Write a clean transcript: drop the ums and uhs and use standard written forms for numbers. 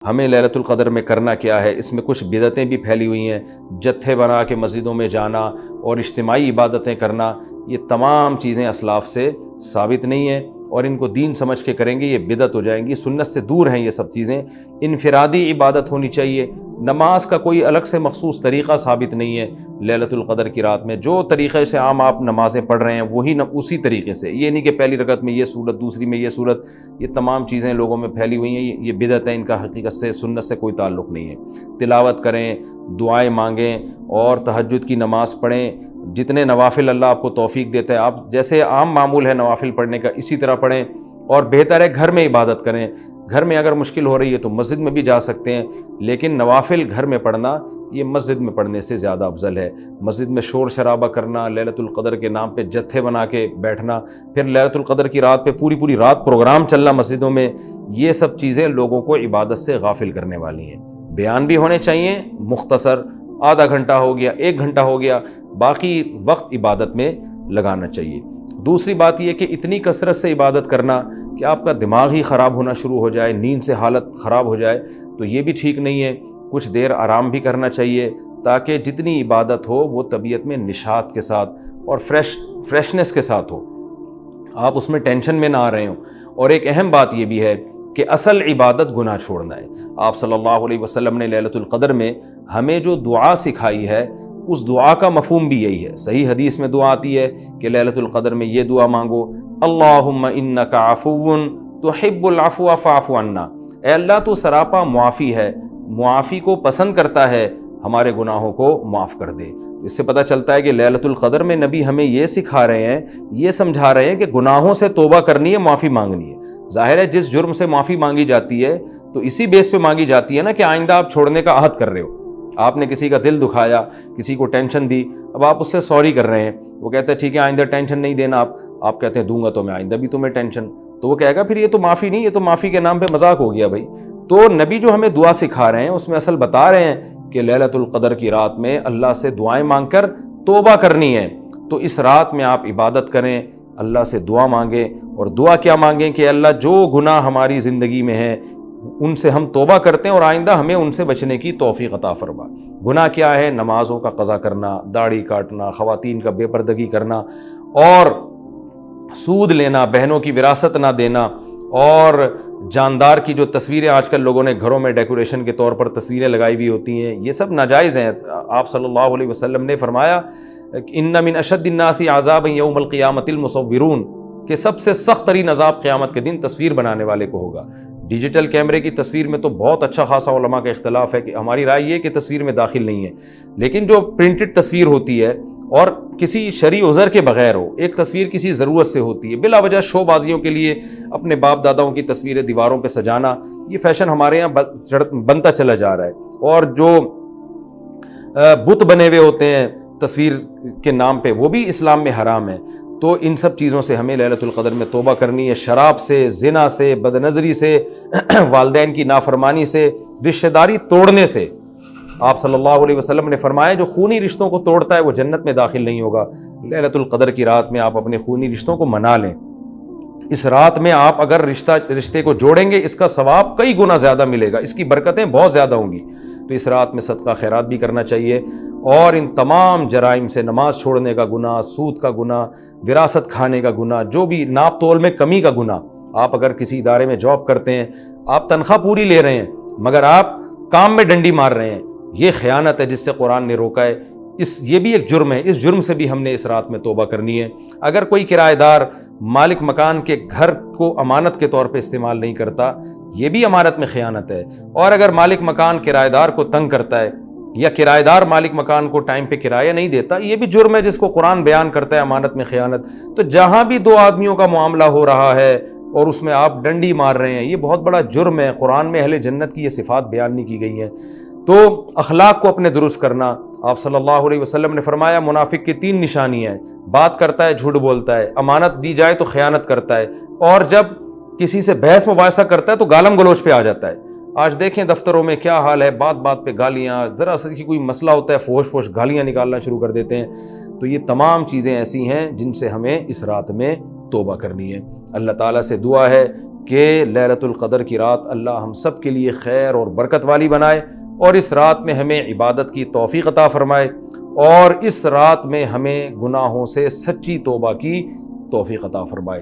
ہمیں لیلۃ القدر میں کرنا کیا ہے؟ اس میں کچھ بدعتیں بھی پھیلی ہوئی ہیں، جتھے بنا کے مسجدوں میں جانا اور اجتماعی عبادتیں کرنا، یہ تمام چیزیں اسلاف سے ثابت نہیں ہیں، اور ان کو دین سمجھ کے کریں گے یہ بدعت ہو جائیں گی، سنت سے دور ہیں یہ سب چیزیں۔ انفرادی عبادت ہونی چاہیے، نماز کا کوئی الگ سے مخصوص طریقہ ثابت نہیں ہے لیلۃ القدر کی رات میں، جو طریقے سے عام آپ نمازیں پڑھ رہے ہیں وہی اسی طریقے سے، یہ نہیں کہ پہلی رکعت میں یہ صورت، دوسری میں یہ صورت، یہ تمام چیزیں لوگوں میں پھیلی ہوئی ہیں، یہ بدعت ہے، ان کا حقیقت سے سنت سے کوئی تعلق نہیں ہے۔ تلاوت کریں، دعائیں مانگیں اور تہجد کی نماز پڑھیں، جتنے نوافل اللہ آپ کو توفیق دیتا ہے، آپ جیسے عام معمول ہے نوافل پڑھنے کا اسی طرح پڑھیں، اور بہتر ہے گھر میں عبادت کریں۔ گھر میں اگر مشکل ہو رہی ہے تو مسجد میں بھی جا سکتے ہیں، لیکن نوافل گھر میں پڑھنا یہ مسجد میں پڑھنے سے زیادہ افضل ہے۔ مسجد میں شور شرابہ کرنا، لیلۃ القدر کے نام پہ جتھے بنا کے بیٹھنا، پھر لیلۃ القدر کی رات پہ پوری رات پروگرام چلنا مسجدوں میں، یہ سب چیزیں لوگوں کو عبادت سے غافل کرنے والی ہیں۔ بیان بھی ہونے چاہیے مختصر، آدھا گھنٹہ ہو گیا، 1 گھنٹہ ہو گیا، باقی وقت عبادت میں لگانا چاہیے۔ دوسری بات یہ کہ اتنی کثرت سے عبادت کرنا کہ آپ کا دماغ ہی خراب ہونا شروع ہو جائے، نیند سے حالت خراب ہو جائے، تو یہ بھی ٹھیک نہیں ہے۔ کچھ دیر آرام بھی کرنا چاہیے تاکہ جتنی عبادت ہو وہ طبیعت میں نشاط کے ساتھ اور فریشنس کے ساتھ ہو، آپ اس میں ٹینشن میں نہ آ رہے ہوں۔ اور ایک اہم بات یہ بھی ہے کہ اصل عبادت گناہ چھوڑنا ہے۔ آپ صلی اللہ علیہ وسلم نے لیلۃ القدر میں ہمیں جو دعا سکھائی ہے اس دعا کا مفہوم بھی یہی ہے۔ صحیح حدیث میں دعا آتی ہے کہ لیلۃ القدر میں یہ دعا مانگو، اللہم انک عفو تحب العفو فاعف عنا، اے اللہ تو سراپا معافی ہے، معافی کو پسند کرتا ہے، ہمارے گناہوں کو معاف کر دے۔ اس سے پتہ چلتا ہے کہ لیلۃ القدر میں نبی ہمیں یہ سکھا رہے ہیں، یہ سمجھا رہے ہیں کہ گناہوں سے توبہ کرنی ہے، معافی مانگنی ہے۔ ظاہر ہے جس جرم سے معافی مانگی جاتی ہے تو اسی بیس پہ مانگی جاتی ہے نا کہ آئندہ آپ چھوڑنے کا عہد کر رہے ہو، آپ نے کسی کا دل دکھایا، کسی کو ٹینشن دی، اب آپ اس سے سوری کر رہے ہیں، وہ کہتا ہے ٹھیک ہے آئندہ ٹینشن نہیں دینا، آپ کہتے ہیں دوں گا تو میں آئندہ بھی تمہیں ٹینشن، تو وہ کہے گا پھر یہ تو معافی نہیں، یہ تو معافی کے نام پہ مذاق ہو گیا بھائی۔ تو نبی جو ہمیں دعا سکھا رہے ہیں اس میں اصل بتا رہے ہیں کہ لیلۃ القدر کی رات میں اللہ سے دعائیں مانگ کر توبہ کرنی ہے، تو اس رات میں آپ عبادت کریں، اللہ سے دعا مانگیں، اور دعا کیا مانگیں کہ اللہ جو گناہ ہماری زندگی میں ہیں ان سے ہم توبہ کرتے ہیں اور آئندہ ہمیں ان سے بچنے کی توفیق عطا فرما۔ گناہ کیا ہے؟ نمازوں کا قضا کرنا، داڑھی کاٹنا، خواتین کا بے پردگی کرنا، اور سود لینا، بہنوں کی وراثت نہ دینا، اور جاندار کی جو تصویریں آج کل لوگوں نے گھروں میں ڈیکوریشن کے طور پر تصویریں لگائی ہوئی ہوتی ہیں، یہ سب ناجائز ہیں۔ آپ صلی اللہ علیہ وسلم نے فرمایا ان من اشد الناس عذابا یوم القیامۃ المصورون، کہ سب سے سخت ترین عذاب قیامت کے دن تصویر بنانے والے کو ہوگا۔ ڈیجیٹل کیمرے کی تصویر میں تو بہت اچھا خاصا علماء کا اختلاف ہے کہ ہماری رائے یہ کہ تصویر میں داخل نہیں ہے، لیکن جو پرنٹڈ تصویر ہوتی ہے اور کسی شرعی عذر کے بغیر ہو، ایک تصویر کسی ضرورت سے ہوتی ہے، بلا وجہ شو بازیوں کے لیے اپنے باپ داداؤں کی تصویریں دیواروں پہ سجانا، یہ فیشن ہمارے یہاں بنتا چلا جا رہا ہے۔ اور جو بت بنے ہوئے ہوتے ہیں تصویر کے نام پہ، وہ بھی اسلام میں حرام ہے۔ تو ان سب چیزوں سے ہمیں لیلۃ القدر میں توبہ کرنی ہے، شراب سے، زنا سے، بدنظری سے، والدین کی نافرمانی سے، رشتہ داری توڑنے سے۔ آپ صلی اللہ علیہ وسلم نے فرمایا جو خونی رشتوں کو توڑتا ہے وہ جنت میں داخل نہیں ہوگا۔ لیلۃ القدر کی رات میں آپ اپنے خونی رشتوں کو منا لیں۔ اس رات میں آپ اگر رشتے کو جوڑیں گے اس کا ثواب کئی گنا زیادہ ملے گا، اس کی برکتیں بہت زیادہ ہوں گی۔ تو اس رات میں صدقہ خیرات بھی کرنا چاہیے، اور ان تمام جرائم سے، نماز چھوڑنے کا گناہ، سود کا گناہ، وراثت کھانے کا گناہ، جو بھی ناپ تول میں کمی کا گناہ، آپ اگر کسی ادارے میں جاب کرتے ہیں، آپ تنخواہ پوری لے رہے ہیں مگر آپ کام میں ڈنڈی مار رہے ہیں، یہ خیانت ہے جس سے قرآن نے روکا ہے۔ یہ بھی ایک جرم ہے، اس جرم سے بھی ہم نے اس رات میں توبہ کرنی ہے۔ اگر کوئی کرایہ دار مالک مکان کے گھر کو امانت کے طور پہ استعمال نہیں کرتا، یہ بھی امانت میں خیانت ہے۔ اور اگر مالک مکان کرایہ دار کو تنگ کرتا ہے یا کرایہ دار مالک مکان کو ٹائم پہ کرایہ نہیں دیتا، یہ بھی جرم ہے جس کو قرآن بیان کرتا ہے امانت میں خیانت۔ تو جہاں بھی دو آدمیوں کا معاملہ ہو رہا ہے اور اس میں آپ ڈنڈی مار رہے ہیں، یہ بہت بڑا جرم ہے۔ قرآن میں اہل جنت کی یہ صفات بیان نہیں کی گئی ہیں۔ تو اخلاق کو اپنے درست کرنا، آپ صلی اللہ علیہ وسلم نے فرمایا منافق کی 3 نشانیاں ہیں، بات کرتا ہے جھوٹ بولتا ہے، امانت دی جائے تو خیانت کرتا ہے، اور جب کسی سے بحث مباحثہ کرتا ہے تو گالم گلوچ پہ آ جاتا ہے۔ آج دیکھیں دفتروں میں کیا حال ہے، بات بات پہ گالیاں، ذرا سا کوئی مسئلہ ہوتا ہے فوش فوش گالیاں نکالنا شروع کر دیتے ہیں۔ تو یہ تمام چیزیں ایسی ہیں جن سے ہمیں اس رات میں توبہ کرنی ہے۔ اللہ تعالیٰ سے دعا ہے کہ لیلۃ القدر کی رات اللہ ہم سب کے لیے خیر اور برکت والی بنائے، اور اس رات میں ہمیں عبادت کی توفیق عطا فرمائے، اور اس رات میں ہمیں گناہوں سے سچی توبہ کی توفیق عطا فرمائے۔